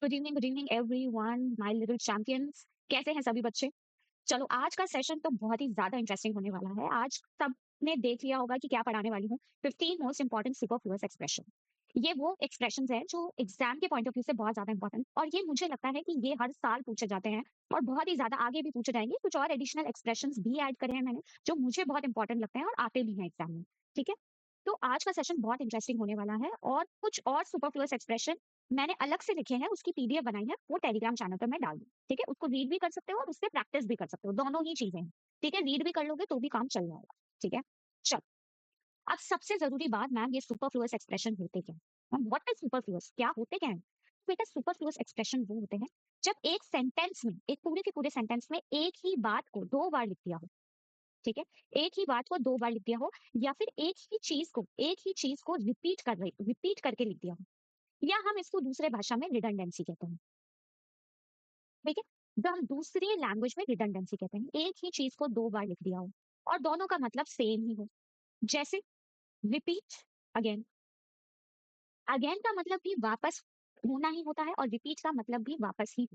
Good evening everyone my little champions. कैसे हैं सभी बच्चे? चलो आज का सेशन तो बहुत ही ज्यादा इंटरेस्टिंग होने वाला है। आज सबने देख लिया होगा कि क्या पढ़ाने वाली हूँ। 15 मोस्ट इंपॉर्टेंट सुपरफ्लुअस एक्सप्रेशन। ये वो एक्सप्रेशंस हैं जो एग्जाम के पॉइंट ऑफ व्यू से बहुत ज्यादा इंपॉर्टेंट, और ये मुझे लगता है कि ये हर साल पूछे जाते हैं और बहुत ही ज्यादा आगे भी पूछे जाएंगे। कुछ और एडिशनल एक्सप्रेशंस भी ऐड करे हैं मैंने, जो मुझे बहुत इंपॉर्टेंट लगते हैं और आते भी हैं एग्जाम में। ठीक है, तो आज का सेशन बहुत इंटरेस्टिंग होने वाला है। और कुछ और सुपरफ्लुअस एक्सप्रेशन मैंने अलग से लिखे हैं, उसकी पीडीएफ बनाई है, वो टेलीग्राम चैनल पर मैं डाल दूँ। ठीक है, उसको रीड भी कर सकते हो और उससे प्रैक्टिस भी कर सकते हो, दोनों ही चीजें हैं। ठीक है, रीड भी कर लोगे तो भी काम चल जाएगा। ठीक है, चल। अब सबसे जरूरी बात, मैम ये सुपरफ्लुअस एक्सप्रेशन होते क्या हैं? व्हाट इज सुपरफ्लुअस, क्या होते क्या हैं? तो बेटा सुपरफ्लुअस एक्सप्रेशन वो होते हैं जब एक सेंटेंस में, एक पूरे के पूरे सेंटेंस में एक ही बात को दो बार लिख दिया हो। ठीक है, एक ही बात को दो बार लिख दिया हो, या फिर एक ही चीज को रिपीट करके लिख दिया हो, या हम इसको दूसरे भाषा में रिडंडेंसी कहते हैं। ठीक है, जब हम दूसरी लैंग्वेज में रिडंडेंसी कहते हैं, एक ही चीज को दो बार लिख दिया हो और दोनों का मतलब सेम ही हो। जैसे रिपीट अगेन। अगेन का मतलब भी वापस होना ही होता है और रिपीट का मतलब भी वापस ही।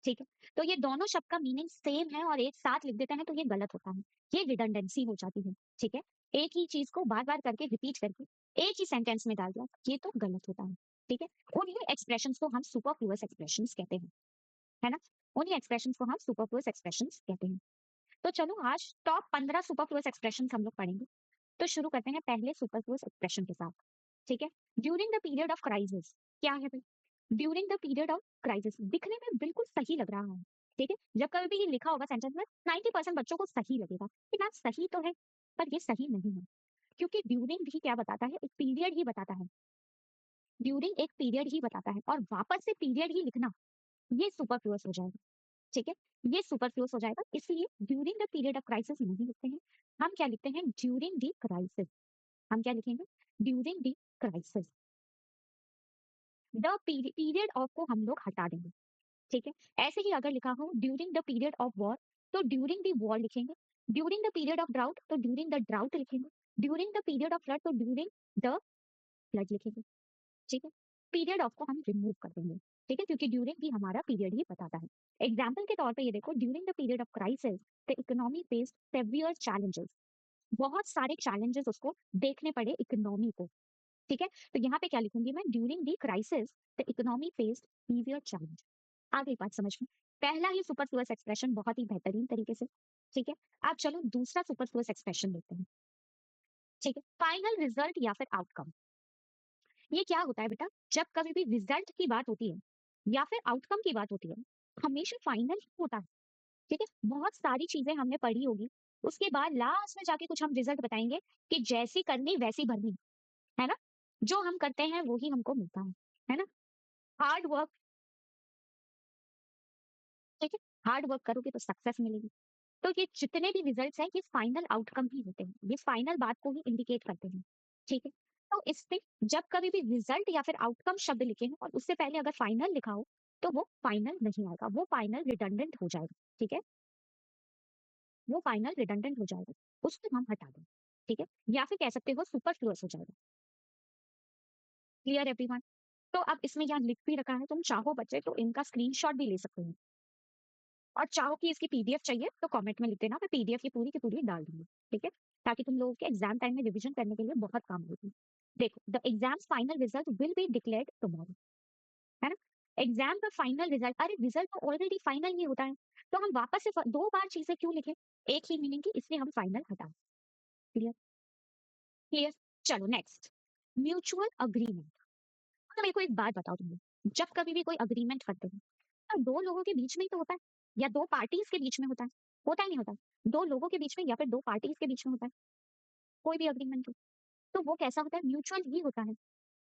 ठीक है, तो ये दोनों शब्द का मीनिंग सेम है और एक साथ लिख देते हैं तो ये गलत होता है, ये रिडंडेंसी हो जाती है। ठीक है, एक ही चीज को बार बार करके रिपीट करके एक ही सेंटेंस में डाल दिया, ये तो गलत होता है। ठीक है, उन्हीं एक्सप्रेशंस को हम सुपरफ्लुअस एक्सप्रेशंस कहते हैं, है ना? उन्हीं एक्सप्रेशंस को हम सुपरफ्लुअस एक्सप्रेशंस कहते हैं। तो चलो आज टॉप 15 सुपरफ्लुअस एक्सप्रेशंस हम लोग पढ़ेंगे। तो शुरू करते हैं पहले सुपरफ्लुअस एक्सप्रेशन के साथ। ठीक है, during the period of crisis. क्या है भाई? During the period of crisis दिखने में बिल्कुल सही लग रहा है। ठीक है, जब कभी भी ये लिखा होगा सेंटेंस में 90% बच्चों को सही लगेगा कि ना सही तो है, पर ये सही नहीं है। क्योंकि ड्यूरिंग भी क्या बताता है? एक पीरियड ही बताता है। ड्यूरिंग एक पीरियड ही बताता है और वापस से पीरियड ही लिखना, ये सुपरफ्लुअस हो जाएगा। ठीक है, ये सुपरफ्लुअस हो जाएगा, इसलिए during the period of crisis नहीं लिखते हैं। हम क्या लिखते हैं? During the crisis. हम क्या लिखेंगे? During the crisis. The period of को हम लोग हटा देंगे। ठीक है, ऐसे ही अगर लिखा हो during the period of war, तो ड्यूरिंग द वॉर लिखेंगे। During the period of drought, तो ड्यूरिंग द ड्राउट लिखेंगे। During the period of flood, तो ड्यूरिंग द फ्लड लिखेंगे। ठीक है, पीरियड ऑफ को हम रिमूव कर देंगे। ठीक है, क्योंकि ड्यूरिंग भी हमारा पीरियड ही बताता है। एग्जाम्पल के तौर पे ये देखो, during the period of crisis the economy faced severe challenges. बहुत सारे चैलेंजेस उसको देखने पड़े इकोनॉमी को। ठीक है, तो यहाँ पे क्या लिखूंगी मैं? During the crisis the economy faced severe challenge. आ गई बात समझ में? पहला ही सुपरफ्लुअस एक्सप्रेशन बहुत ही बेहतरीन तरीके से। ठीक है, अब चलो दूसरा सुपरफ्लुअस एक्सप्रेशन देखते हैं। ठीक है, फाइनल रिजल्ट या फिर आउटकम। ये क्या होता है बेटा? जब कभी भी रिजल्ट की बात होती है या फिर आउटकम की बात होती है, हमेशा फाइनल ही होता है। ठीक है, बहुत सारी चीजें हमने पढ़ी होगी, उसके बाद लास्ट में जाके कुछ हम रिजल्ट बताएंगे कि जैसी करनी वैसी भरनी, है ना? जो हम करते हैं वो ही हमको मिलता है ना? Hard work. ठीक है, हार्ड वर्क करोगे तो सक्सेस मिलेगी। तो ये जितने भी रिजल्ट्स हैं, ये फाइनल आउटकम ही होते हैं, ये फाइनल बात को ही इंडिकेट करते हैं। ठीक है, तो इसमें जब कभी भी रिजल्ट या फिर आउटकम शब्द लिखे हैं और उससे पहले अगर फाइनल लिखा हो, तो वो फाइनल नहीं आएगा, वो फाइनल रिडंडेंट हो जाएगा। ठीक है, वो फाइनल रिडंडेंट हो जाएगा, उसको हम हटा दें। ठीक है, या फिर कह सकते हो सुपरफ्लुअस हो जाएगा। Clear everyone? तो अब इसमें यहाँ लिख भी रखा है, तुम चाहो बच्चे तो इनका स्क्रीनशॉट भी ले सकते हो, और चाहो कि इसकी पीडीएफ चाहिए तो कमेंट में लिख देना, मैं पीडीएफ की पूरी डाल दूंगी। ठीक है, ताकि तुम लोगों के एग्जाम टाइम में रिवीजन करने के लिए बहुत काम होगी। देखो, the exam final result will be declared tomorrow, है ना? एग्जाम का फाइनल रिजल्ट, अरे रिजल्ट तो ऑलरेडी फाइनल ही होता है, तो हम वापस से दो बार चीजें क्यों लिखें एक ही मीनिंग की? इसलिए हम फाइनल हटा। क्लियर? क्लियर? चलो नेक्स्ट, म्यूचुअल अग्रीमेंट। तो मेरे को एक बात बताओ, तुम लोग जब कभी भी कोई अग्रीमेंट करते हो, तो दो लोगों के बीच में ही तो होता है, या दो पार्टीज के बीच में होता है नहीं होता? दो लोगों के बीच में या फिर दो पार्टीज के बीच में होता है कोई भी अग्रीमेंट हो, तो वो कैसा होता है? म्यूचुअल ही होता है।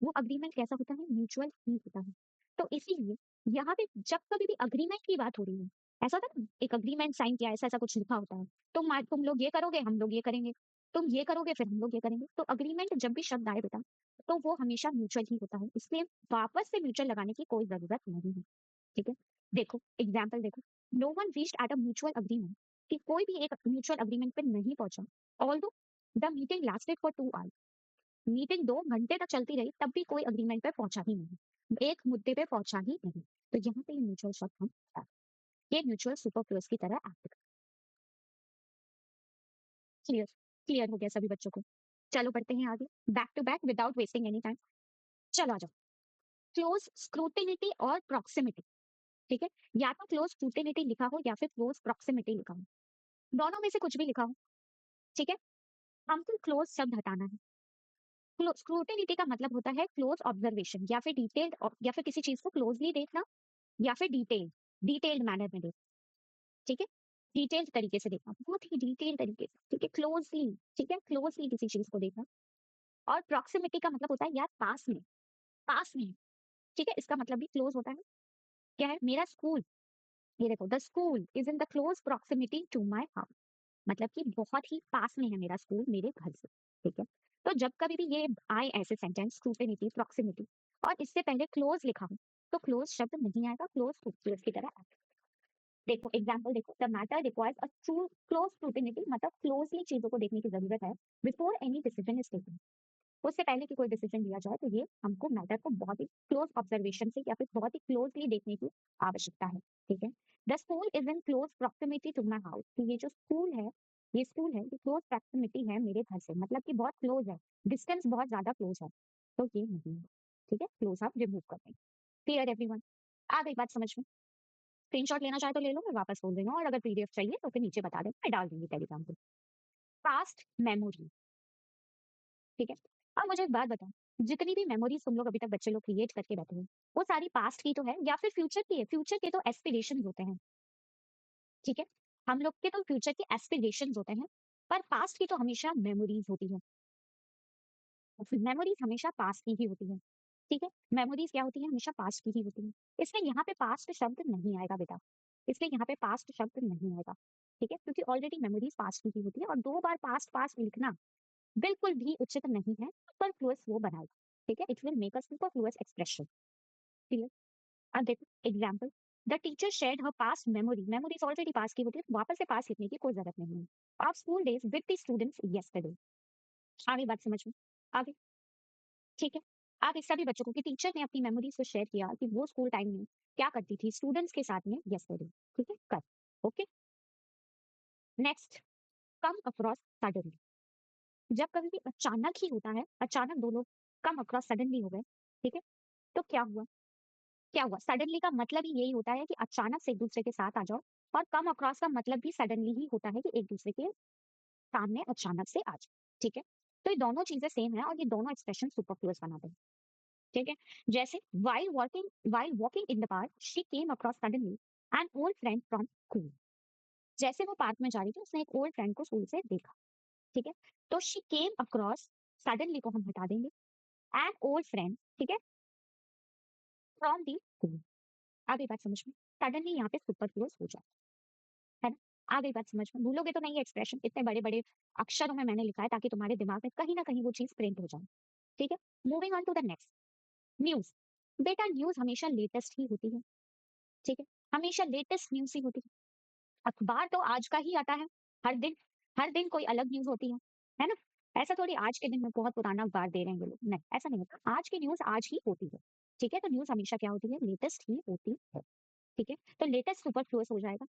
वो अग्रीमेंट कैसा होता है? म्यूचुअल ही होता है। तो इसीलिए यहाँ पे जब कभी भी अग्रीमेंट की बात हो रही है, ऐसा होता है ना, एक अग्रीमेंट साइन किया, ऐसा ऐसा कुछ लिखा होता है, तुम लोग ये करोगे, हम लोग ये करेंगे, तुम ये करोगे, फिर हम लोग ये करेंगे। तो अग्रीमेंट जब भी शब्द आए बेटा, तो वो हमेशा म्यूचुअल ही होता है, इसलिए वापस से म्यूचुअल लगाने की कोई जरूरत नहीं है। ठीक है, देखो एग्जाम्पल देखो, no one reached at a mutual agreement, कि कोई भी एक म्यूचुअल अग्रीमेंट पे नहीं पहुंचा। Although the meeting lasted for 2 hours, meeting 2 घंटे तक चलती रही, तब भी कोई अग्रीमेंट पे पहुंचा ही नहीं, एक मुद्दे पे पहुंचा ही नहीं। तो यहाँ पे ये म्यूचुअल शब्द हम हटा दें। ये म्यूचुअल सुपरफ्लुअस की तरह एक्ट। क्लियर? क्लियर हो गया सभी बच्चों को? चलो बढ़ते हैं आगे, back to back without wasting any time. चलो आ जाओ। क्लोज स्क्रूटिनिटी और प्रॉक्सिमिटी, ठीक है? या तो क्लोज स्क्रूटिनिटी लिखा हो या फिर क्लोज प्रॉक्सिमिटी लिखा हो, दोनों में से कुछ भी लिखा हो, ठीक है? हमको क्लोज शब्द हटाना है। स्क्रूटिनिटी का मतलब होता है क्लोज ऑब्जर्वेशन या फिर डिटेल्ड, या फिर किसी चीज को क्लोजली देखना, या फिर डिटेल्ड मैनर में देखना, ठीक है? डिटेल्ड तरीके से देखना, बहुत ही डिटेल्ड तरीके से, ठीक है? क्लोजली, ठीक है? क्लोजली किसी चीज को देखना। और प्रॉक्सिमिटी का मतलब होता है यार पास में, पास में, ठीक है? इसका मतलब भी क्लोज होता है। क्या है? मेरा स्कूल, ये देखो, the school is in the close proximity to my house, मतलब कि बहुत ही पास में है मेरा स्कूल मेरे घर से, ठीक है? तो जब कभी भी ये आए ऐसे सेंटेंस, स्क्रूटिनिटी, प्रॉक्सिमिटी, और इससे पहले क्लोज लिखा हो, तो क्लोज शब्द नहीं आएगा, क्लोज की तरह आएगा। देखो एग्जांपल देखो, the matter requires a true close scrutiny, मतलब क्लोजली चीजों को देखने की जरूरत है, before any decision is taken, उससे पहले कि कोई डिसीजन लिया जाए, तो ये हमको मैटर को बहुत ही क्लोज ऑब्जर्वेशन से या फिर बहुत ही क्लोजली देखने की आवश्यकता है, ठीक है? The school is in close proximity to my house, तो ये जो स्कूल है, ये स्कूल है, ये क्लोज प्रॉक्सिमिटी है मेरे घर से, मतलब कि बहुत क्लोज है, डिस्टेंस बहुत ज्यादा क्लोज है, तो ये नहीं है, ठीक है? क्लोज आप रिमूव कर देंगे। Clear everyone? आ गई बात समझ में? स्क्रीनशॉट लेना चाहे तो ले लो, मैं वापस बोल देना, और अगर पीडीएफ चाहिए तो फिर नीचे बता देना, मैं डाल दूंगी टेलीग्राम पे। पास्ट मेमोरी, ठीक है? अब मुझे एक बात बताओ, जितनी भी मेमोरीज तुम लोग अभी तक बच्चे लोग क्रिएट करके बैठे हो, वो सारी पास्ट की तो है या फिर फ्यूचर की है? फ्यूचर के तो एस्पिरेशंस होते हैं, ठीक है? हम लोग के तो फ्यूचर के एस्पिरेशंस होते हैं, पर पास्ट की तो हमेशा मेमोरीज होती है। मेमोरीज हमेशा पास्ट की ही होती है, ठीक है? मेमोरीज क्या होती है? हमेशा पास्ट की ही होती है। इसलिए यहाँ पे पास्ट शब्द नहीं आएगा बेटा, इसलिए यहाँ पे पास्ट शब्द नहीं आएगा, ठीक है? क्योंकि ऑलरेडी मेमोरीज पास्ट की ही होती है, और दो बार पास्ट पास्ट लिखना बिल्कुल भी उचित नहीं है, सुपरफ्लुअस वो बनाएगा, ठीक है? It will make a superfluous expression. Clear? अब देखो example, the teacher shared her past memory, memories already past की होती है, तो वापस से पास्ट लिखने की कोई जरूरत नहीं है। आप school days with the students yesterday, आगे बात समझ में? आगे, ठीक है? आगे सभी बच्चों को कि टीचर ने अपनी मेमोरीज को शेयर किया कि वो स्कूल टाइम में क्या करती थी स्टूडेंट्स के साथ में यस्टरडे, ठीक है? कल। Okay, next, come across suddenly, जब कभी भी अचानक ही होता है, अचानक दो लोग कम अक्रॉस सडनली हो गए, ठीक है? तो क्या हुआ? क्या हुआ? सडनली का मतलब ही यही होता है कि अचानक से एक दूसरे के साथ आ जाओ, और कम अक्रॉस का मतलब भी सडनली ही होता है कि एक दूसरे के सामने अचानक से आ जाओ, ठीक है? तो ये दोनों चीजें सेम है, और ये दोनों एक्सप्रेशन सुपरफ्लुअस बनाते हैं, ठीक है? जैसे while walking in the park she came across suddenly an old friend from school, जैसे वो पार्क में जा रही थी, उसने एक ओल्ड फ्रेंड को स्कूल से देखा, ठीक है? तो she came across, सडनली को हम हटा देंगे, an old friend, ठीक है, from the school। आ गई बात समझ में? सडनली यहाँ पे सुपरफ्लुअस हो जाए, है ना? आ गई बात समझ में? भूलोगे तो नहीं है एक्सप्रेशन, इतने बड़े-बड़े अक्षरों में मैंने लिखा है ताकि तुम्हारे दिमाग में कहीं न कहीं वो चीज़ प्रिंट हो जाए, ठीक है? Moving on to the next, news. बेटा न्यूज़ हमेशा लेटेस्ट ही होती है, ठीक है? हमेशा लेटेस्ट न्यूज़ ही होती है। अखबार तो आज का ही आता है, हर दिन कोई अलग न्यूज़ होती है ना? ऐसा थोड़ी आज के दिन में बहुत पुराना अखबार दे रहे हैं ये लोग, नहीं, ऐसा नहीं होता। आज की न्यूज़ आज ही होती है, ठीक है? तो न्यूज़ हमेशा क्या होती है? लेटेस्ट ही होती है, ठीक है? तो लेटेस्ट सुपरफ्लुअस हो जाएगा।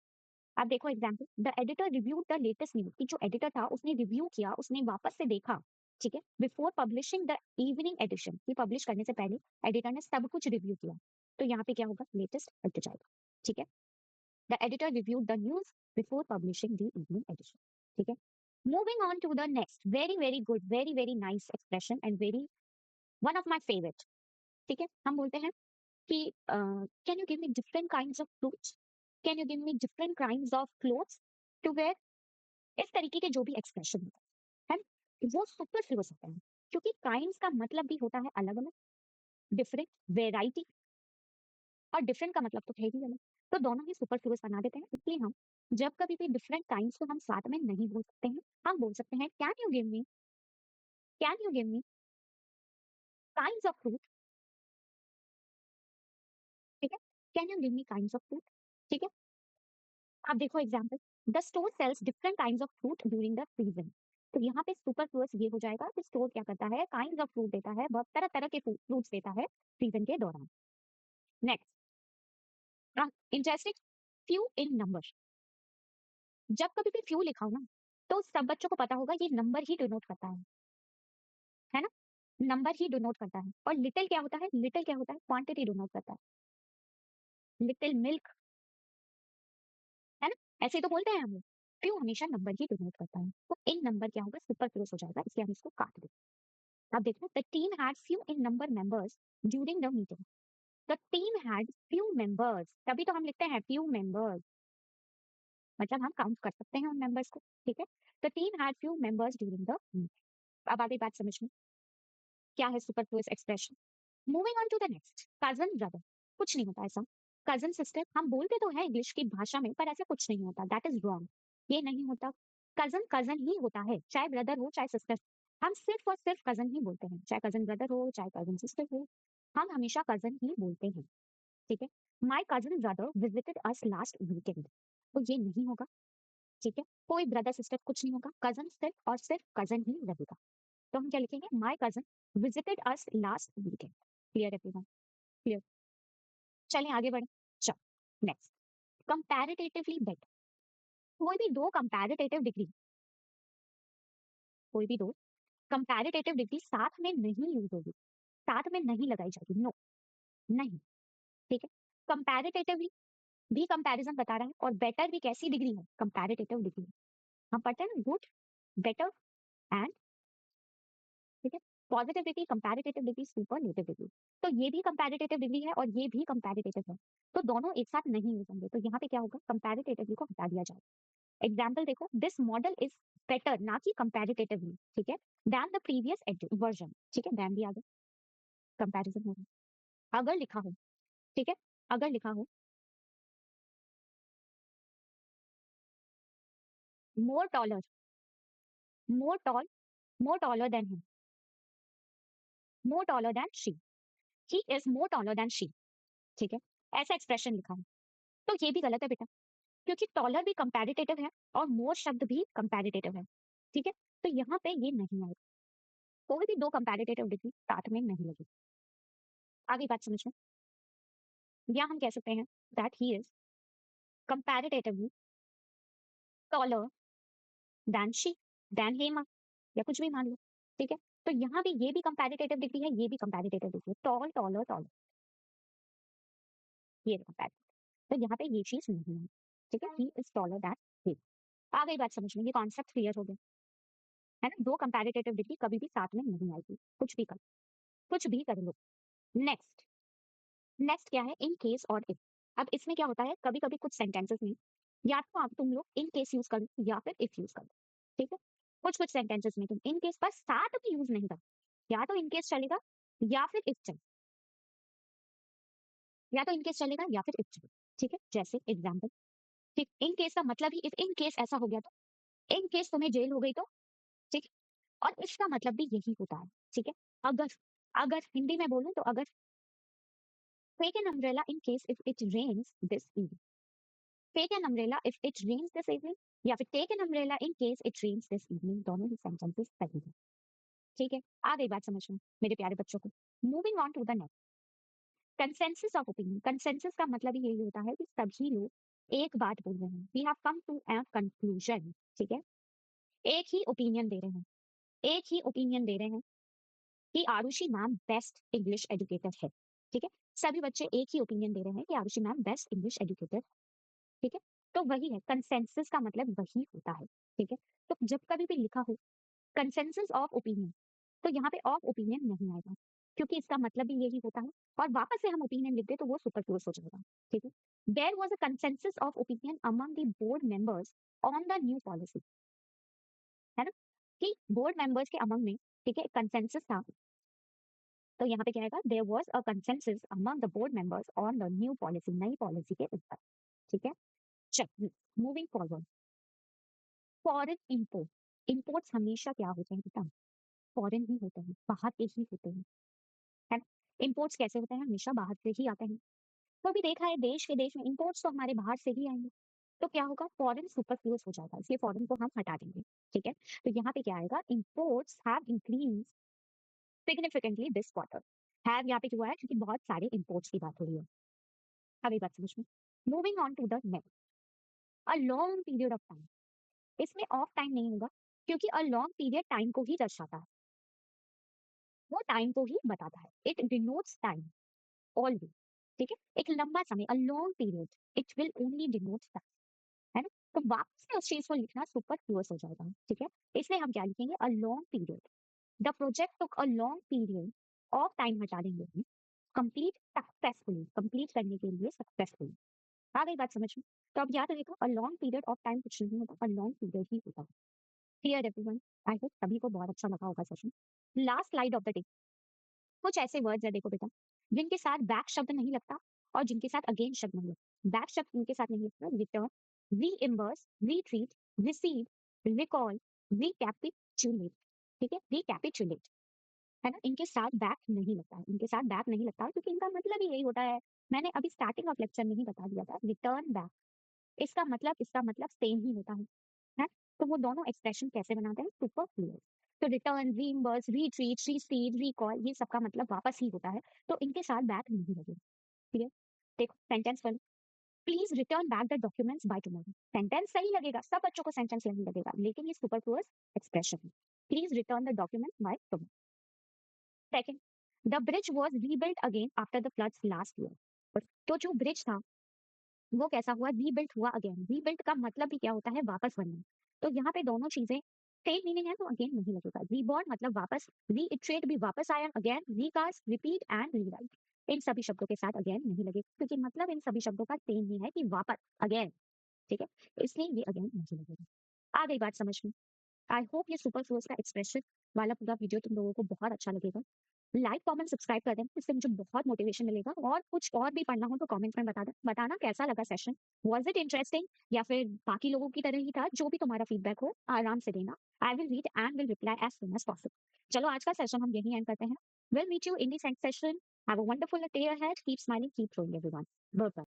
अब देखो example, the editor reviewed the latest news, कि जो एडिटर था उसने रिव्यू किया, उसने वापस से देखा, ठीक है? Before publishing the evening edition, कि पब्लिश करने से पहले एडिटर ने सब कुछ रिव्यू किया, तो यहाँ पे क्या होगा? लेटेस्ट हट जाएगा, ठीक है? The editor reviewed the news before publishing the evening edition, ठीक है? Moving on to the next, very very good, very very nice expression and very one of my favourite, ठीक है? हम बोलते हैं कि can you give me different kinds of fruits, can you give me different kinds of clothes to wear, इस तरीके के जो भी एक्सप्रेशन होता है वो सुपरफ्लुअस होता है, क्योंकि काइंड्स का मतलब भी होता है अलग अलग, डिफरेंट, वेराइटी, और डिफरेंट का मतलब तो है ही अलग, तो दोनों ही सुपरफ्लुअस बना देते हैं। इसलिए हम जब कभी भी डिफरेंट काइंड्स को हम साथ में नहीं बोल सकते हैं, हम बोल सकते हैं can you give me kinds of fruit, ठीक है? Can you give me kinds of fruit, ठीक है? आप देखो example, the store sales different kinds of fruit during the season, तो यहाँ पे सुपरफ्लुअस ये हो जाएगा कि स्टोर क्या करता है? काइंड्स ऑफ फ्रूट देता है, बहुत तरह तरह के फ्रूट्स देता है सीजन के दौरान। Next, interesting, few in number. जब कभी भी फ्यू लिखा हो ना, तो सब बच्चों को पता होगा ये नंबर ही डिनोट करता है ना? नंबर ही डिनोट करता है। और लिटिल क्या होता है? लिटिल क्या होता है? क्वांटिटी डिनोट करता है। लिटिल मिल्क, है ना? ऐसे ही तो बोलते हैं हम लोग। फ्यू हमेशा नंबर ही डिनोट करता है। तो इन नंबर क्या होगा? सुपरफ्लुअस हो जाएगा, इसलिए हम इसको काट देंगे। अब देखो, the team had few in number members during the meeting. The team had few members, तभी तो हम लिखते हैं फ्यू मेंबर्स, मतलब हम काउंट कर सकते हैं उन मेंबर्स को। ठीक है, the team had few members during the meeting. अब आगे बात समझ में, क्या है superfluous expression? Moving on to the next, cousin brother. कुछ नहीं होता ऐसा। कजन सिस्टर हम बोलते तो है इंग्लिश की भाषा में, पर ऐसा कुछ नहीं होता, दैट इज रॉन्ग। ये नहीं होता। कजन कजन ही होता है, चाहे ब्रदर हो चाहे सिस्टर। हम सिर्फ और सिर्फ कजन ही बोलते हैं, चाहे कजन ब्रदर हो चाहे कजन सिस्टर हो, हम हमेशा कजन ही बोलते हैं। ठीक है, my cousin brother visited us last weekend, तो ये नहीं होगा। ठीक है, कोई ब्रदर सिस्टर कुछ नहीं होगा, कजन सिर्फ और सिर्फ कजन ही रहेगा। तो हम क्या लिखेंगे? My cousin visited us last weekend. Clear everyone? Clear? चलें आगे बढ़े। चलो नेक्स्ट, कंपैरेटिवली बेटर। कोई भी दो कंपैरेटिव डिग्री, कोई भी दो कंपैरेटिव डिग्री साथ में नहीं यूज होगी, साथ में नहीं लगाई जाएगी, नो, नहीं। ठीक है, कंपैरेटिवली भी कंपैरिजन बता रहा है, और बेटर भी कैसी डिग्री है? Comparative degree. हम पढ़ते हैं ना, गुड, बेटर एंड, ठीक है, positive degree, comparative degree, superlative degree. तो ये भी कंपैरेटिव डिग्री है और ये भी कंपैरेटिव है, तो दोनों एक साथ नहीं यूज होंगे। तो यहाँ पे क्या होगा? कंपैरेटिवली को हटा दिया जाएगा। एग्जाम्पल देखो, दिस मॉडल इज बेटर, ना कि कंपैरेटिवली, ठीक है, देन द प्रीवियस वर्जन। ठीक है, देन भी आ गया, कंपैरिजन हो गया। अगर लिखा हो, ठीक है, अगर लिखा हो more taller, more tall, more taller than him, more taller than she, he is more taller than she. ठीक है, ऐसा एक्सप्रेशन लिखा है, तो ये भी गलत है बेटा, क्योंकि टॉलर भी कंपैरेटिव है और मोर शब्द भी कंपैरेटिव है। ठीक है, तो यहाँ पे ये नहीं आएगा, कोई भी दो कंपैरेटिव डिग्री साथ में नहीं लगेगी। आगे बात समझ में, या हम कह सकते हैं that he is comparatively taller than she, then Hema, या कुछ भी मान लो। ठीक है, तो यहाँ भी ये भी कंपैरेटिव डिग्री है, ये भी कंपैरेटिव डिग्री है, टॉल टॉलर टॉलर, ये कंपैरेटिव। तो यहाँ पे ये चीज नहीं है। ठीक है, he is taller that he. आ गई बात समझ में, ये कॉन्सेप्ट क्लियर हो गया है ना? दो कंपैरेटिव डिग्री कभी भी साथ में नहीं आएगी, कुछ भी कर, कुछ भी कर लो। नेक्स्ट, नेक्स्ट क्या है? इन केस और इफ। अब इसमें क्या होता है, कभी कभी कुछ सेंटेंसेस में या तो आप तुम लोग इन केस यूज करो या फिर इफ यूज करो। ठीक है, कुछ कुछ सेंटेंसेस में तुम इन केस पर साथ में यूज नहीं करो, या तो इन केस चलेगा या फिर इफ चलेगा, या तो इन केस चलेगा या फिर इफ चलेगा। ठीक है, जैसे एग्जाम्पल, ठीक, इन केस का मतलब ही, इफ इन केस ऐसा हो गया तो, इन केस तुम्हें जेल हो गई तो, ठीक है, और इसका मतलब भी यही होता है। ठीक है, अगर, अगर हिंदी में बोलूं तो, अगर take an umbrella in case if it rains this evening, take an umbrella if it rains this evening, या फिर take an umbrella in case it rains this evening, दोनों ही सेंटेंसेस सही है। ठीक है, आ गई बात समझ में मेरे प्यारे बच्चों को। Moving on to the next, consensus of opinion. Consensus का मतलब ही यही होता है कि सभी लोग एक बात बोल रहे हैं, we have come to a conclusion. ठीक है, एक ही ओपिनियन दे रहे हैं, एक ही ओपिनियन दे रहे हैं कि Arushi ma'am best English educator है। ठीक है, सभी बच्चे एक ही ओपिनियन दे रहे हैं कि Arushi ma'am best English educator. ठीक है, तो वही है कंसेंसस का मतलब, वही होता है। ठीक है, तो जब कभी भी लिखा हो कंसेंसस ऑफ ओपिनियन, तो यहाँ पे ऑफ ओपिनियन नहीं आएगा, क्योंकि इसका मतलब भी यही होता है, और वापस से हम ओपिनियन लिख दे तो वो सुपरफ्लुअस हो जाएगा। ठीक है, there was a consensus of opinion among the board members on the new policy, है ना, कि बोर्ड मेंबर्स के अमंग में, ठीक है, कंसेंसस था, तो यहाँ पे क्या आएगा? There was a consensus among the board members on the new policy, नई पॉलिसी के ऊपर। ठीक है, चल moving forward, foreign import, imports हमेशा क्या होते हैं बेटा? फॉरेन ही होते हैं, बाहर के ही होते हैं, है ना? इंपोर्ट्स कैसे होते हैं? हमेशा बाहर से ही आते हैं। तो अभी देखा है देश के देश में इंपोर्ट्स तो हमारे बाहर से ही आएंगे, तो क्या होगा? फॉरेन सुपरफ्लुअस हो जाएगा, इसलिए फॉरेन को हम हटा देंगे। ठीक है, तो यहाँ पे क्या आएगा? Imports have increase significantly this quarter. Have यहाँ पे क्यों आया? क्योंकि बहुत सारे इंपोर्ट्स की बात हो रही है। अभी बात समझ में, moving on to the next, a long period of time. इसमें ऑफ टाइम नहीं होगा, क्योंकि अ लॉन्ग पीरियड टाइम को ही दर्शाता है, वो टाइम को ही बताता है। It denotes time always. ठीक है, एक लंबा समय, अ long period, it will only denotes time, है ना? तो वापस से उस चीज को लिखना सुपरफ्लुअस हो जाएगा। ठीक है, इसलिए हम क्या लिखेंगे, अ long period, the project took a long period of time, हटा देंगे हम, कंप्लीट सक्सेसफुली, कंप्लीट करने के लिए सक्सेसफुली। आ गई बात समझ में? तो अब याद रखिएगा, अ लॉन्ग पीरियड ऑफ टाइम कुछ नहीं होता, अ लॉन्ग पीरियड ही होता है। Clear everyone? आई होप सभी को बहुत अच्छा लगा होगा session. Last slide of the day, कुछ ऐसे वर्ड्स है देखो बेटा, जिनके साथ बैक शब्द नहीं लगता और जिनके साथ अगेन शब्द नहीं लगता। बैक शब्द इनके साथ नहीं लगता, return, reimburse, retreat, receive, recall, recapitulate. ठीक है, रिकैपिचुलेट, है ना? इनके साथ बैक नहीं लगता है, इनके साथ बैक नहीं लगता है, क्योंकि इनका मतलब ही यही होता है। मैंने अभी स्टार्टिंग ऑफ लेक्चर में ही बता दिया था, रिटर्न बैक, इसका मतलब सेम ही होता है? तो वो दोनों एक्सप्रेशन कैसे बनाते हैं, सुपरफ्लुअस। तो return, reimburse, retreat, receive, recall, ये सबका मतलब वापस ही होता है, तो इनके साथ बैक नहीं लगेगा। ठीक है, देखो सेंटेंस पर, please return back the documents by tomorrow. Sentence सही लगेगा, सब बच्चों को सेंटेंस सही लगेगा, लेकिन ये सुपरफ्लुअस एक्सप्रेशन है। Please return the documents by tomorrow. Second, the bridge was rebuilt again after the floods last year. तो जो ब्रिज था वो कैसा हुआ, रीबिल्ट हुआ अगेन। रीबिल्ट का मतलब भी क्या होता है, वापस बनना। तो यहाँ पे दोनों चीजें सेम मीनिंग है, तो अगेन नहीं लगेगा। रीबॉर्न मतलब वापस, रीइटरेट भी वापस आया, again, recast, repeat and rewrite, इन सभी शब्दों के साथ अगेन नहीं लगेगा, क्योंकि मतलब इन सभी शब्दों का सेम ही है कि वापस, अगेन। ठीक है, तो इसलिए ये अगेन नहीं लगेगा। आ गई बात समझ में? आई होप ये सुपरफ्लुअस का एक्सप्रेशन वाला पूरा वीडियो तुम लोगों को बहुत अच्छा लगेगा। लाइक कमेंट सब्सक्राइब कर देना, इससे मुझे बहुत मोटिवेशन मिलेगा। और कुछ और भी पढ़ना हो तो कमेंट में बताना कैसा लगा सेशन, वाज इट इंटरेस्टिंग या फिर बाकी लोगों की तरह ही था। जो भी तुम्हारा फीडबैक हो आराम से देना, I will read and will reply as soon as possible. चलो आज का सेशन हम यहीं एंड करते हैं। Will meet you in the next session. Have a wonderful day ahead, keep smiling, keep growing everyone. Bye bye.